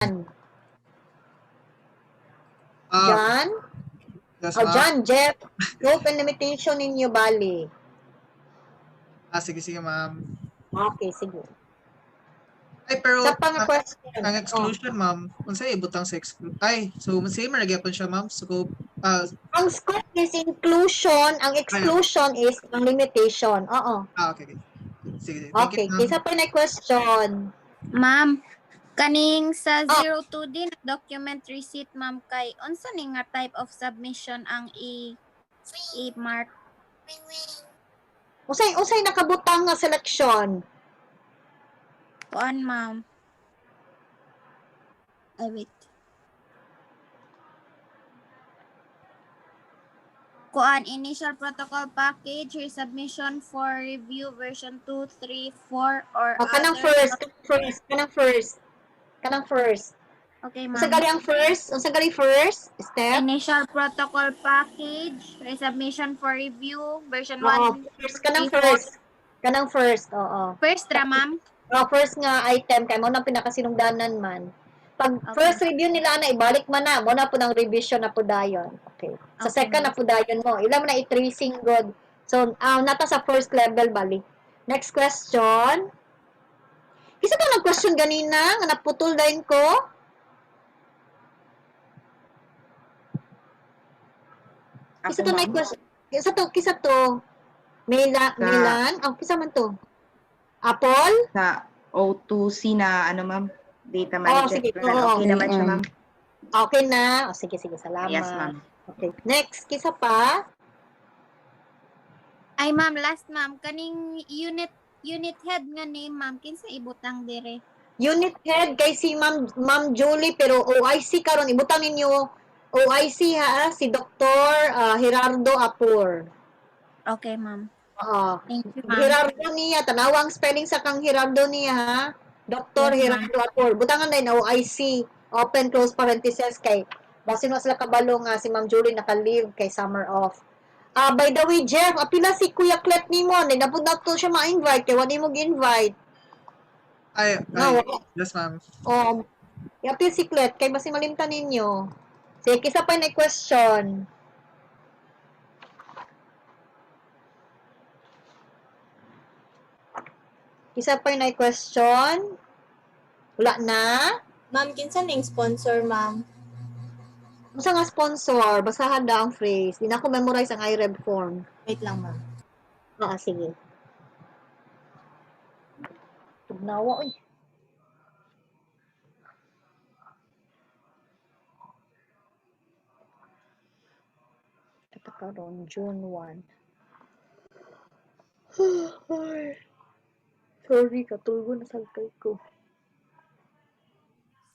John? Yes, Oh, ma'am. John, Jeff, scope and limitation ninyo bali. Sige, ma'am. Okay, sige. Ay, pero Sa pang question. ang exclusion, ma'am, unsay ibutang sa exclusion? Ay, so same ra gyapon siya, ma'am. So, Ang scope is inclusion, ang exclusion is ang limitation. Oo. okay. Sige, thank you, Okay, ma'am. isa pa na question. Ma'am, kaning sa 02 din document receipt ma'am kay unsa ni nga type of submission ang i-mark? Usay nakabutang nga selection. Kuan ma'am. Ay wait. Kuan initial protocol package resubmission for review version 2, 3, 4 or Kanang other. Kanang first. Okay Unsa ma'am. gali ang first? Unsa gali first step? Initial protocol package resubmission for review version Oo, 1. kanang 3, 4. first. Kanang first, oo. First ra ma'am. First nga item kay mo nang pinakasinungdanan man. Pag Okay. first review nila na ibalik man na mo na po ng revision na po dayon. Okay. Sa Okay, second ma'am. na po dayon mo. Ila mo na i-tracing god. So, nata sa first level bali. Next question. Isa to nag question ganina nga naputol dayon ko. Isa to na question. Kisa to. Milan. Kisa man to. Apple? Sa O2C na ano ma'am, data manager. Sige. Okay naman siya ma'am. Okay na. Sige, salamat. Yes ma'am. Okay. Next, kisa pa. Ay ma'am, last ma'am, kaning unit head nga name ma'am, kinsa ibutang dire? Unit head kay si Ma'am Julie pero OIC karon ibutang ninyo OIC ha si Dr. Gerardo Apur. Okay ma'am. Thank you ma'am. Gerardo niya tanawang spelling sa kang Gerardo niya ha. Dr. Yes, Gerardo Apur. Butangan din OIC open close parenthesis kay basin mo sila kabalo nga si Ma'am Julie naka-leave kay summer off. By the way, Jeff, apila si Kuya Clet nimo, napud na to siya ma-invite kay wala mo gi-invite. Yes, ma'am. Yapil siklet, kay basi malimtan ninyo. Sige, kisa pa na question. Kisa pa na question. Wala na? Ma'am, kinsa ning sponsor, ma'am? Masa nga sponsor, basahan da ang phrase. Di na ako memorize ang IREB form. Wait lang, ma'am. Sige. Tugnawa, uy. Ito karon June 1. Sorry, katulgo na sagkay ko.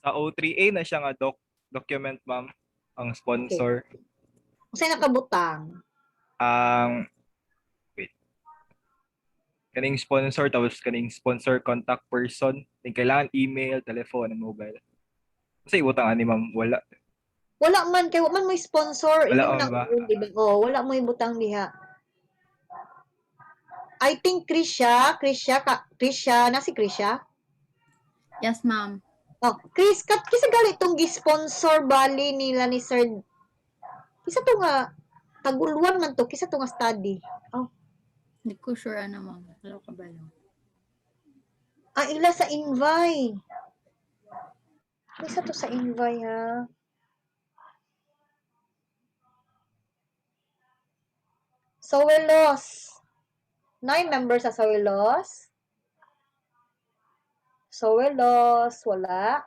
Sa O3A na siya nga document, ma'am, ang sponsor. Kasi nakabutang. Ang kaning sponsor tapos kaning sponsor contact person, yung kailangan email, telephone, and mobile. Kasi ibutang ani ma'am, wala. Wala man kay wala man mo sponsor. Wala Ilim ba? Diba? Wala mo ibutang diha. I think Krisha, na si Krisha? Yes ma'am. Chris, kisa gali itong gi-sponsor bali nila ni Sir. Kisa to nga, taguluan man to, kisa to nga study. Hindi ko sure na ma'am. Hello ka ba lang? Ila sa Invite. Kisa to sa Invite ha? Sowelos. 9 members sa Sowelos. Sowelos, wala.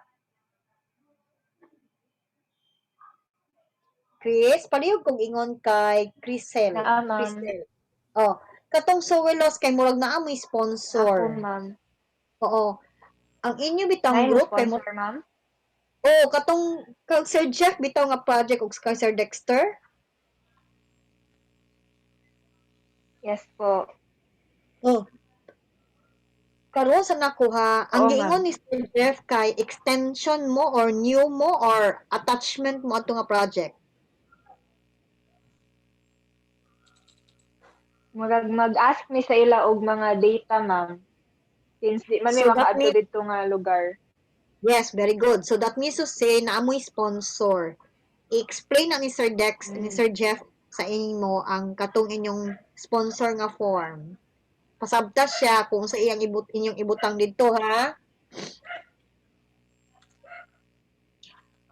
Chris, palihog kong ingon kay Crisel. Crisel. Katong Sowelos kay murag naa mo sponsor. Ako, ma'am. Oo. Ang inyo bitang group kay mo. Ma'am? Katong Sir Jeff bitaw nga project ug kay Sir Dexter. Yes po. Karon sa nakuha, ang Oo, giingon ni Sir Jeff kay extension mo or new mo or attachment mo ato nga project. Mag-ask mi sa ila og mga data, ma'am. Since di man may So, that makaadto dito nga lugar. Yes, very good. So that means to say na amoy sponsor. I-explain na ni Sir Dex, ni Sir Jeff sa inyo ang katong inyong sponsor nga form. Pasabtas siya kung sa inyong ibutang dito, ha?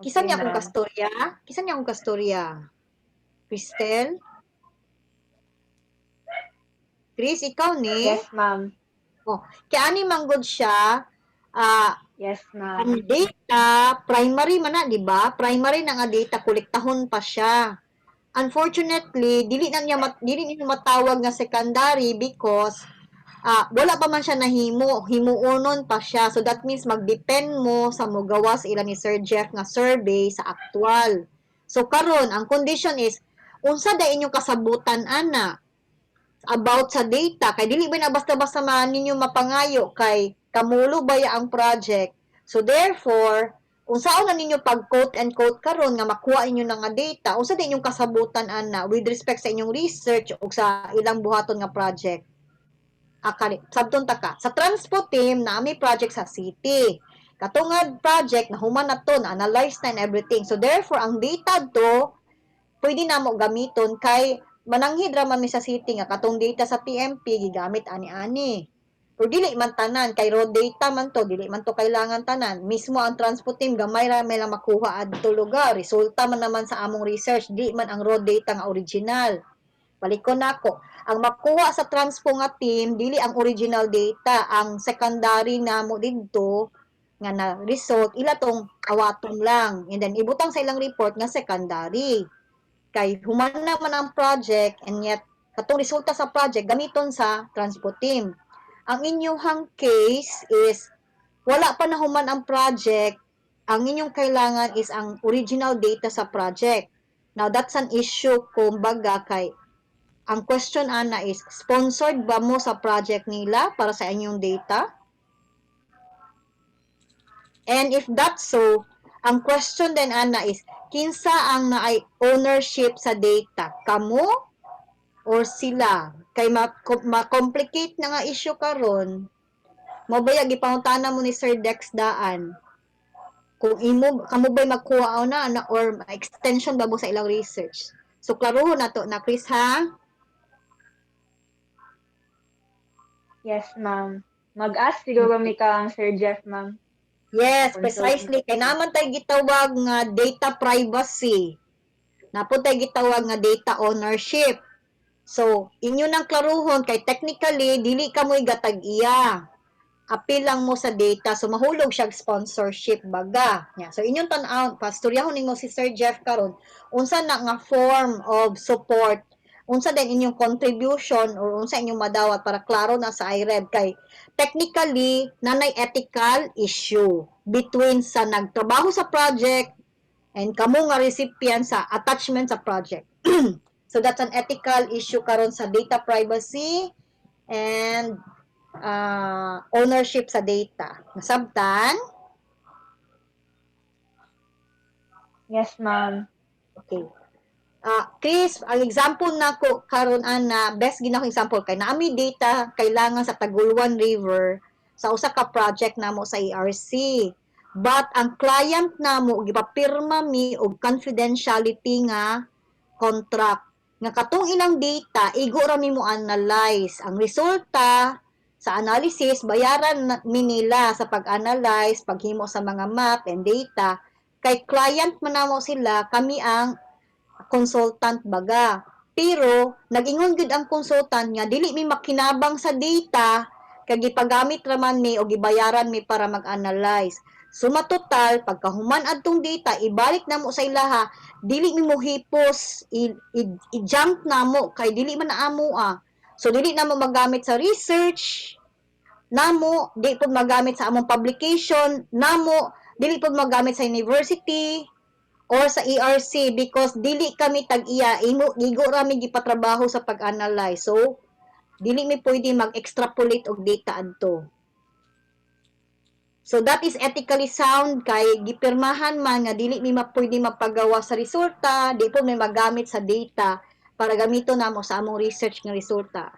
Kisan niya akong ma'am. kastorya? Kisan niya akong kastorya? Cristel? Chris, ikaw ni? Yes, ma'am. Kaya ani manggod siya, Yes, ma'am. ang data, primary man na, di ba? Primary na nga data, kolektahon pa siya. Unfortunately, dili niya matawag nga secondary because wala pa man siya nahimo, himuonon pa siya. So that means magdepend mo sa mogawas ilan ni Sir Jeff nga survey sa actual. So karon ang condition is unsa da inyong kasabutan ana about sa data kay dili ba na basta-basta man ninyo mapangayo kay kamulo ba ya ang project. So therefore, unsaon na ninyo pag quote and quote karon nga makuha inyo na nga data, unsa din inyong kasabutan ana with respect sa inyong research o sa ilang buhaton nga project. Sabton taka. Sa transport team na may project sa city. Katungad project na human na to, na analyze na and everything. So therefore, ang data to pwede na mo gamiton kay mananghid ra man mi sa city nga katong data sa TMP gigamit ani-ani. Pero dili man tanan kay raw data man to, dili man to kailangan tanan. Mismo ang transport team gamay ra may lang makuha adto lugar. Resulta man naman sa among research, di man ang raw data nga original. Balikon nako. Ang makuha sa transpo nga team dili ang original data, ang secondary namo didto nga na result ila tong awaton lang. And then ibutang sa ilang report nga secondary. Kay human naman ang project and yet katong resulta sa project gamiton sa transpo team. Ang inyong case is wala pa na human ang project, ang inyong kailangan is ang original data sa project. Now that's an issue kumbaga kay ang question ana is sponsored ba mo sa project nila para sa inyong data? And if that's so, ang question din ana is kinsa ang naay ownership sa data? Kamo or sila? Kay ma-complicate na nga issue karon. Mabaya gipangutana mo ni Sir Dex daan. Kung kamo ba'y magkuha na or extension ba mo sa ilang research? So klarohon na to na Chris ha? Yes, ma'am. Mag-ask siguro mi kang Sir Jeff, ma'am. Yes, Consult. precisely. Kay naman tayo gitawag nga data privacy. Napo tayo gitawag nga data ownership. So, inyo nang klaruhon kay technically dili ka mo'y gatag-iya. Apil lang mo sa data. So, mahulog siya sponsorship baga. Yeah. So, inyong tan-aw, pastoryahon ninyo si Sir Jeff karon unsa na nga form of support, unsa din inyong contribution or unsa inyong madawat para klaro na sa IREB kay technically nanay ethical issue between sa nagtrabaho sa project and kamo nga recipient sa attachment sa project. So that's an ethical issue karon sa data privacy and ownership sa data. Nasabtan? Yes, ma'am. Okay. Chris, ang example nako karon ana, best ginako example kay naami data kailangan sa Taguluan River sa usa ka project namo sa ERC. But ang client namo gipapirma mi og confidentiality nga contract. Nga katong ilang data igo ra mi mo analyze. Ang resulta sa analysis bayaran mi nila sa pag-analyze, paghimo sa mga map and data. Kay client man namo sila, kami ang consultant baga. Pero nag-ingon gud ang consultant nga dili mi makinabang sa data kay gipagamit ra man mi o gibayaran mi para mag-analyze. Suma total pagkahuman adtong data ibalik namo sa ilaha, dili mi mo hipos i-junk namo kay dili man amo So dili namo magamit sa research namo, di pud magamit sa among publication namo, dili pud magamit sa university or sa ERC because dili kami tag-iya igo ra mi gipatrabaho sa pag-analyze. So dili mi pwede mag-extrapolate og data adto. So that is ethically sound kay gipirmahan man nga dili mi pwede mapagawa sa resulta, di po may magamit sa data para gamito namo sa among research nga resulta.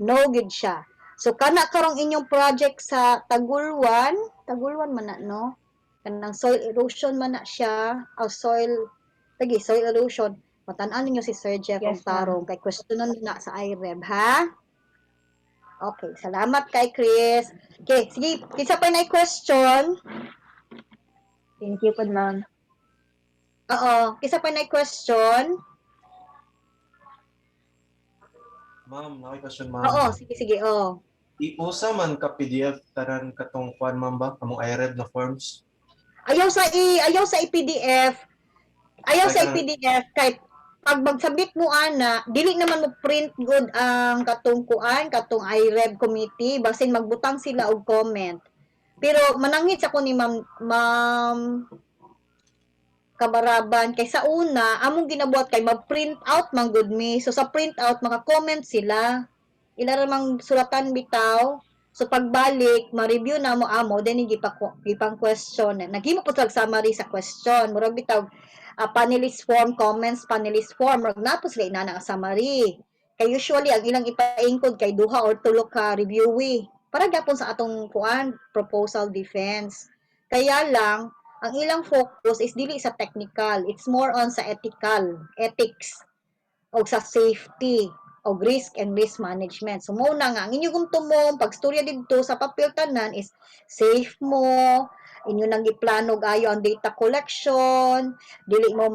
No good siya. So kana karong inyong project sa Taguluan man na no? kanang soil erosion man na siya, o soil erosion. Matan-an ninyo si Sir Jeff Yes, og tarong kay questionan na sa IREB, ha? Okay, salamat kay Chris. Okay, sige, kisa pa na question. Thank you po, ma'am. Oo, kisa pa na question. Ma'am, okay question, ma'am. Oo, sige, oo. Iusa man ka PDF tanan katong kuan ma'am ba? Among IREB na forms. Ayaw sa i-PDF. Ayaw Ay, sa kanang- i-PDF kay pag magsabit mo ana, dili naman mo print good ang katong kuan, katong IREB committee basin magbutang sila og comment. Pero manangit sa ko ni Ma'am Kabaraban kay sa una among ginabuhat kay mag-print out man good me. So sa print out maka-comment sila. Ila ra mang sulatan bitaw. So pagbalik, ma-review na mo amo then gipang question. Naghimo po sa summary sa question. Murag bitaw panelist form, comments, panelist form. Murag napo sila inana nga summary. Kay usually ang ilang ipaingkod kay duha or tulo ka reviewee. Para gyapon sa atong kuan proposal defense. Kaya lang ang ilang focus is dili sa technical, it's more on sa ethics o sa safety o risk and risk management. So muna nga ang inyong tumom pagstorya didto sa papel tanan is safe mo, inyo nang giplano gayo ang data collection, dili mo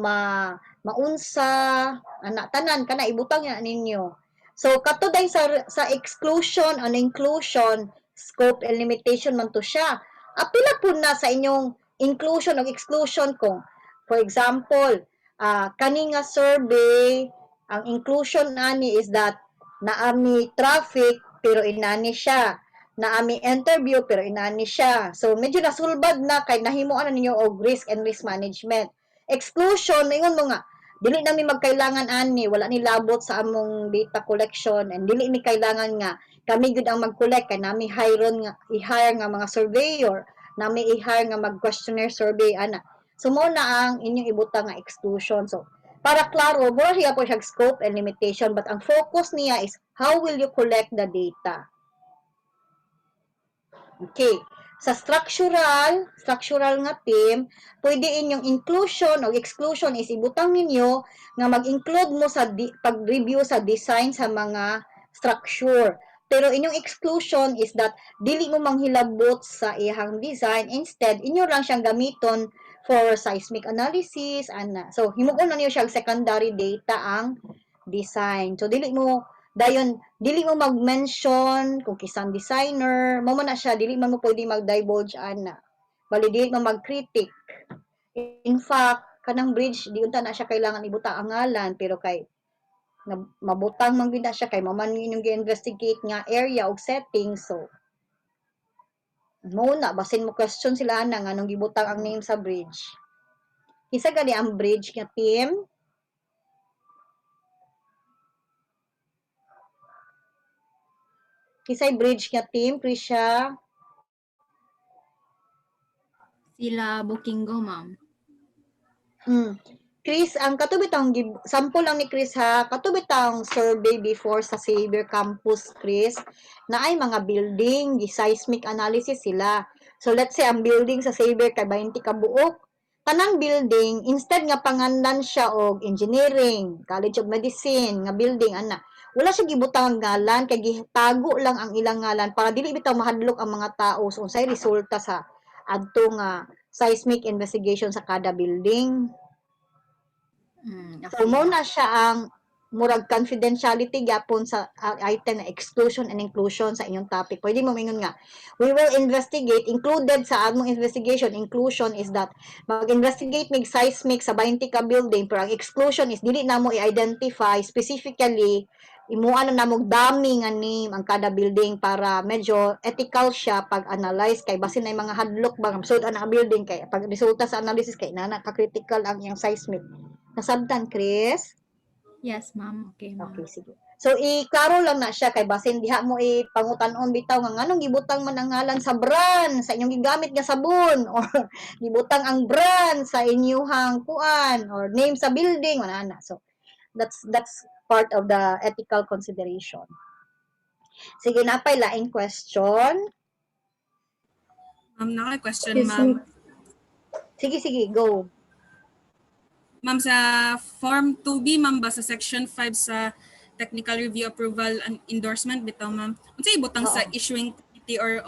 maunsa, ana tanan kana ibutang na ninyo. So katuday sa exclusion and inclusion, scope and limitation man to siya. Apila po na sa inyong inclusion o exclusion kung for example, kani nga survey ang inclusion ani is that naami traffic pero inani siya, naami interview pero inani siya. So medyo nasulbad na kay nahimuan na ninyo og risk and risk management. Exclusion ingon mo nga dili na mi magkailangan ani, wala ni labot sa among data collection and dili mi kailangan nga kami gud ang mag-collect kay nami i-hire nga mga surveyor, nami i-hire nga mag-questionnaire survey ana. So mo na ang inyong ibutang nga exclusion. So para klaro, mura siya po siya scope and limitation but ang focus niya is how will you collect the data. Okay. Sa structural nga team, pwede inyong inclusion o exclusion is ibutang ninyo nga mag-include mo sa pag-review sa design sa mga structure. Pero inyong exclusion is that dili mo manghilabot sa iyang design, instead inyo lang siyang gamiton for seismic analysis ana. So himuon na niyo siyang secondary data ang design. So dili mo mag-mention kung kisang designer, mo na siya, dili man mo pwede mag-divulge ana. Bali dili man mag-critic. In fact, kanang bridge di unta na siya kailangan ibutang ang ngalan pero kay mabutang man gyud na siya kay maman inyong gi-investigate nga area og setting. So mo na basin mo question sila na nga nung gibutang ang name sa bridge. Kisa gani ang bridge nga team? Kisay bridge nga team, Prisha? Sila Bookingo, ma'am. Chris, ang katubitang sample lang ni Chris ha, katubitang survey before sa Xavier Campus, Chris, na ay mga building, seismic analysis sila. So let's say ang building sa Xavier kay 20 ka buok, tanang building instead nga pangandan siya og engineering, College of Medicine nga building ana. Wala siya gibutang ang ngalan kay gitago lang ang ilang ngalan para dili bitaw mahadlok ang mga tao so unsay resulta sa adto nga seismic investigation sa kada building. So, mo na siya ang murag confidentiality gyapon sa item na exclusion and inclusion sa inyong topic. Pwede mo mingon nga, we will investigate, included sa among investigation, inclusion is that mag-investigate mig seismic sa 20 ka building, pero ang exclusion is dili na mo i-identify specifically imuan na namog dami nga name ang kada building para medyo ethical siya pag-analyze kay basin na mga hadlok ba nga sud ana building kay pag resulta sa analysis kay nana ka-critical ang iyang seismic. Nasabtan, Chris? Yes, ma'am. Okay, ma'am. Okay, sige. So, i-klaro lang na siya kay basin diha mo ipangutan-on bitaw nga nganong gibutang man ang ngalan sa brand sa inyong gigamit nga sabon or gibutang ang brand sa inyuhang kuan or name sa building wala na. So, that's part of the ethical consideration. Sige, napay laing question. Ma'am, question, Excuse ma'am. Sige, go. Ma'am, sa Form 2B, ma'am, ba sa Section 5 sa Technical Review Approval and Endorsement, bitaw, ma'am. Unsa ibutang sa Oo. issuing committee or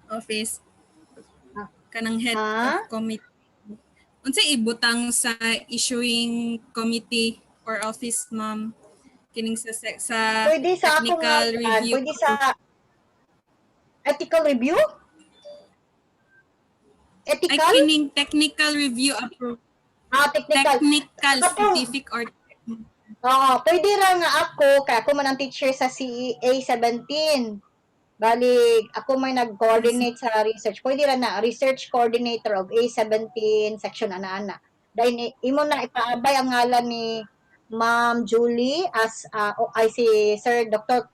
office Ah. kanang head Ha? of committee? Unsa ibutang sa issuing committee or office, ma'am? Kining sa Pwede sa ako nga, technical review. pwede sa ethical review? Ay, Ethical? kining technical review approval. Technical. Technical Ako, specific or Oo, pwede ra nga ako, kaya ako man ang teacher sa CEA 17. Bali, ako may nag-coordinate sa research. Pwede ra na, research coordinator of A17 section ana-ana. Dahil imo na ipaabay ang ngalan ni Ma'am Julie as ay si Sir Dr.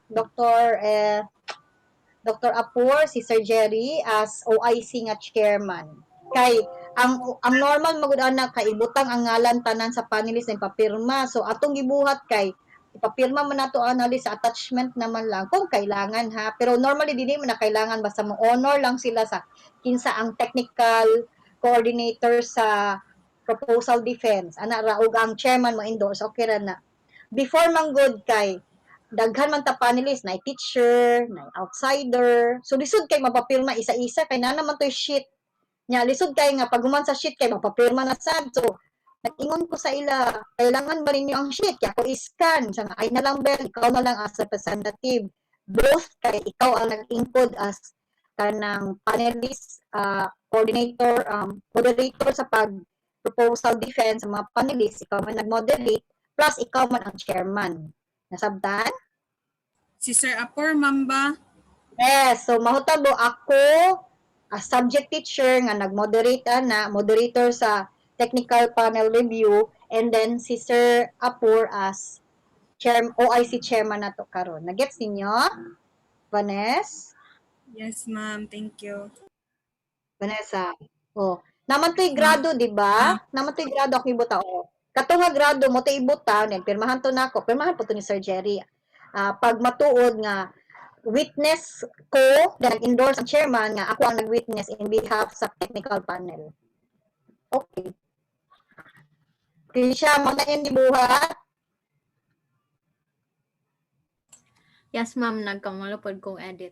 Apur, si Sir Jerry as OIC nga chairman. Kay ang normal magud ana kay ibutang ang ngalan tanan sa panelist na ipapirma. So atong gibuhat kay ipapirma man nato analyst sa attachment naman lang kung kailangan ha. Pero normally dili man na kailangan basta mo honor lang sila sa kinsa ang technical coordinator sa proposal defense. Ana ra ug ang chairman mo endorse okay ra na. Before man good kay daghan man ta panelist na teacher, na outsider. So lisod kay mapapirma isa-isa kay na naman to sheet. Nya lisod kay nga pag human sa sheet kay mapapirma na sad. So nag-ingon ko sa ila, kailangan ba ninyo ang sheet? Kaya ako iscan. Siya nga, ay na lang, Bel, ikaw na lang as representative. Both kay ikaw ang nag-include as kanang panelist, coordinator, moderator sa pag-proposal defense sa mga panelists. Ikaw man nag-moderate, plus ikaw man ang chairman. Nasabtan? si Sir Apor, ma'am ba? Yes, so mahutabo ako as subject teacher nga nag-moderate na, moderator sa technical panel review, and then si Sir Apur as OIC chairman na to karon. Nagets ninyo? Vanessa? Yes, ma'am. Thank you. Vanessa. Oh, naman to'y grado, di ba? Naman to'y grado ako ibuta. Oh. Kato nga grado mo to'y ibuta, pirmahan to nako. Pirmahan po to ni Sir Jerry. Pag matuod nga witness ko, nag-endorse ang chairman nga ako ang nag-witness in behalf sa technical panel. Okay. Krisha, mo na yun dibuhat? Yes, ma'am. Nagkamalapod kong edit.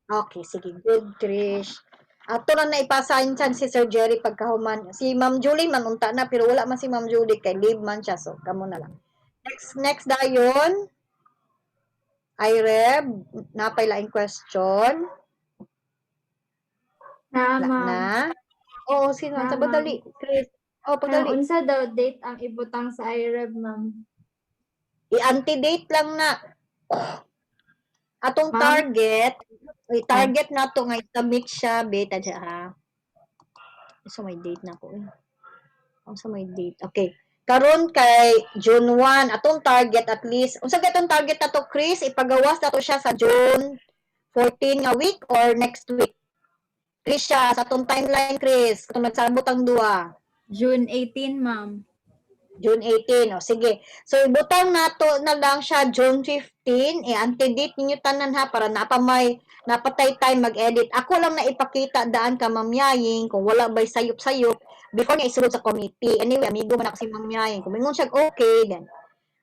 Okay, sige. Good, Trish. Ato na naipasahin siya si Sir Jerry pagkahuman. Si Ma'am Julie manunta na, pero wala man si Ma'am Julie kay leave man siya. So, kamo na lang. Next dayon. Ireb, napay laing question. Na, Wala ma'am. na. Oo, sino? Na, Sa padali. Chris. Oh, Ang padali. unsa daw date ang ibutang sa IREB, ma'am? I-antidate lang na. Atong Ma'am? target na to nga i-submit siya, beta siya ha. So may date na ko. So may date. Okay. Karon kay June 1, atong target at least. Unsa gatong target na to, Chris? Ipagawas na to siya sa June 14 nga week or next week? Chris siya, sa atong timeline, Chris. Kung nagsabot ang duwa. June 18, ma'am. June 18. O, sige. So, ibutang nato na lang siya June 15. Antidate ninyo tanan ha para napatay time mag-edit. Ako lang na ipakita daan ka mamyaying kung wala ba'y sayop-sayop before niya isulod sa committee. Anyway, amigo man ako si mamyaying. Kung mingon siya, okay, then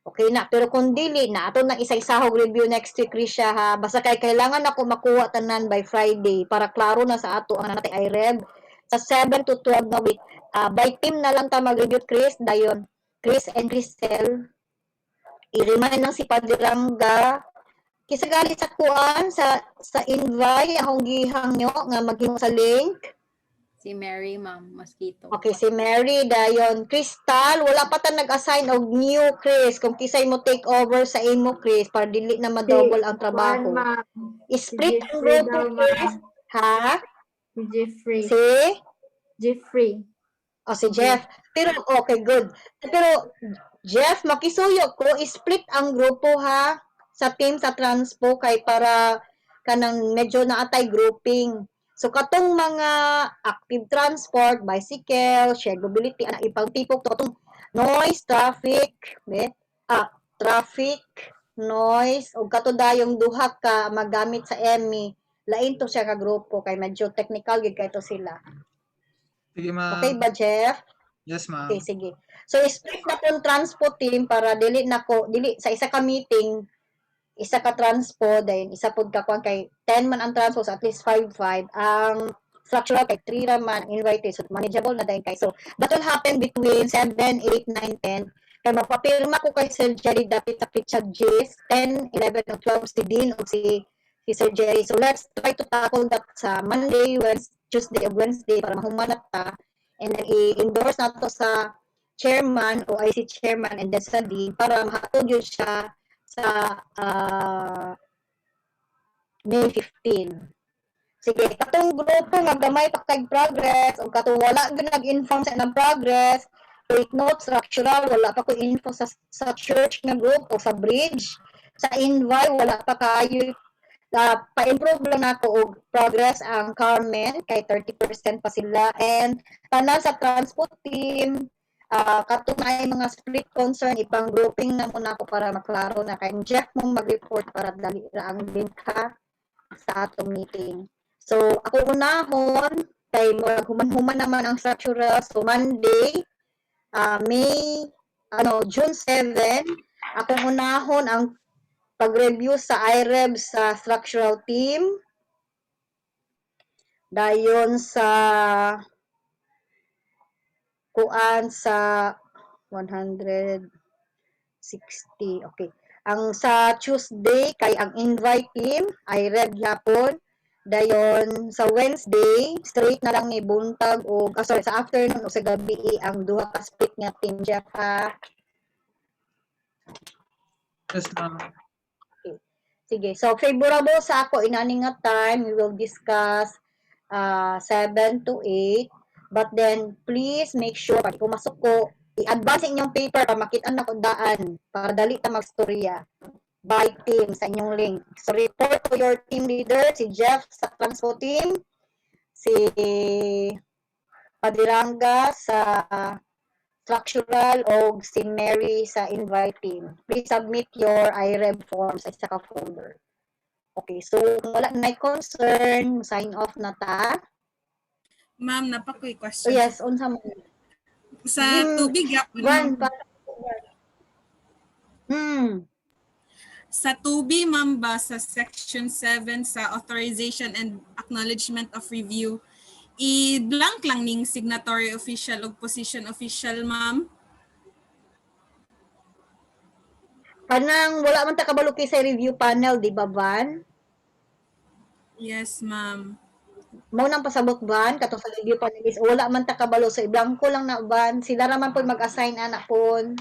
okay na. Pero kung dili na, ato nang isa-isahog review next week, Risha ha. Basta kay kailangan ako makuha tanan by Friday para klaro na sa ato ang natin IREB. Sa 7 to 12 na week. By team na lang ta mag-review, Chris. Dayon, Chris and Cristel. I-remind lang si Padirangga. Kisa galit sa kuan, sa invite, akong gihangyo nga maghimo sa link. Si Mary, ma'am. Mosquito. Okay, si Mary, dayon. Crystal, wala pa ta nag-assign og new, Chris. Kung kisay mo take over sa imo, Chris, para dili na ma-double ang trabaho. Ma'am. Split ang Jeffrey grupo, daw, Chris. ma'am. Ha? Si Jeffrey. Si? Si Jeff. Pero, okay, good. Pero, Jeff, makisuyo ko, split ang grupo ha, sa team sa Transpo, kay para kanang medyo naatay grouping. So, katong mga active transport, bicycle, shared mobility, ipang tipok to, katong noise, traffic, noise, o kato dayong duha ka magamit sa EMI, lain to siya ka grupo kay medyo technical gid kay to sila. Sige, ma'am. Okay ba, Jeff? Yes, ma'am. Okay, sige. So, split na pong transpo team para dili sa isa ka meeting, isa ka transpo, then isa pod ka kuan kay 10 man ang transpo, so at least 5-5. Ang structural kay 3 ra man invited, so manageable na din kay. So, that will happen between 7, 8, 9, 10. Kaya mapapirma ko kay Sir Jerry dapit sa Pizza G's, 10, 11, o 12 si Dean o si Sir Jerry. So, let's try to tackle that sa Monday, Tuesday, o Wednesday para mahumanap ta. And then, i-endorse na to sa chairman o IC chairman and then sa dean para mahatod yun siya sa May 15. Sige, katong grupo nga gamay pa kay progress o katong wala gyud nag-inform sa ng progress, take note structural wala pa ko info sa church nga group o sa bridge, sa invite wala pa kayo pa-improve lang nato og progress ang Carmen kay 30% pa sila and tanan sa transport team katong ay mga split concern ipang grouping na muna ako para maklaro na kay Jeff mong mag-report para dali ra ang linka sa atong meeting. So ako unahon kay human-human naman ang structural, so Monday June 7 akong unahon ang pag-review sa IREB sa structural team. Dayon sa kuan sa 160. Okay. Ang sa Tuesday kay ang invite team IREB yapon. Dayon sa Wednesday straight na lang ni buntag o sa afternoon o sa gabi ang duha ka split nga team Jeff ha. Yes, ma'am. Sige, so favorable sa ako inani nga time, we will discuss 7 to 8. But then, please make sure, pag pumasok ko, i-advance inyong paper para makita na ko daan, para dali ta magstorya. By team sa inyong link. So, report to your team leader, si Jeff sa transpo team, si Padiranga sa structural o si Mary sa invite team. Please submit your IREB forms sa isa ka folder. Okay, so kung wala na concern, sign off na ta. Ma'am, napakoy So question. yes, unsa mo? Sa tubig, One, sa tubi, ma'am ba, sa section 7 sa authorization and acknowledgement of review, i-blank lang ning signatory official o position official, ma'am? Kanang wala man ta kabalo kay sa review panel, di ba, Van? Yes, ma'am. Mao nang pasabot Van katong sa review panelist, wala man ta kabalo sa iblanko lang na Van. Sila ra man pud mag-assign anak pon.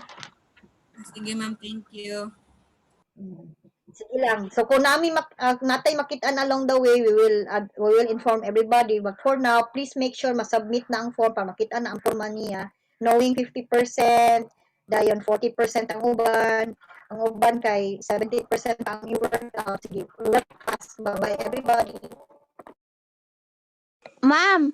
Sige, ma'am. Thank you. Sige lang. So kung natay makita along the way, we will inform everybody. But for now, please make sure ma-submit na ang form para makita na ang forma niya. Knowing 50%, dayon 40% ang uban. Ang uban kay 70% ang i-work out. Sige, work fast. Bye-bye everybody. Ma'am,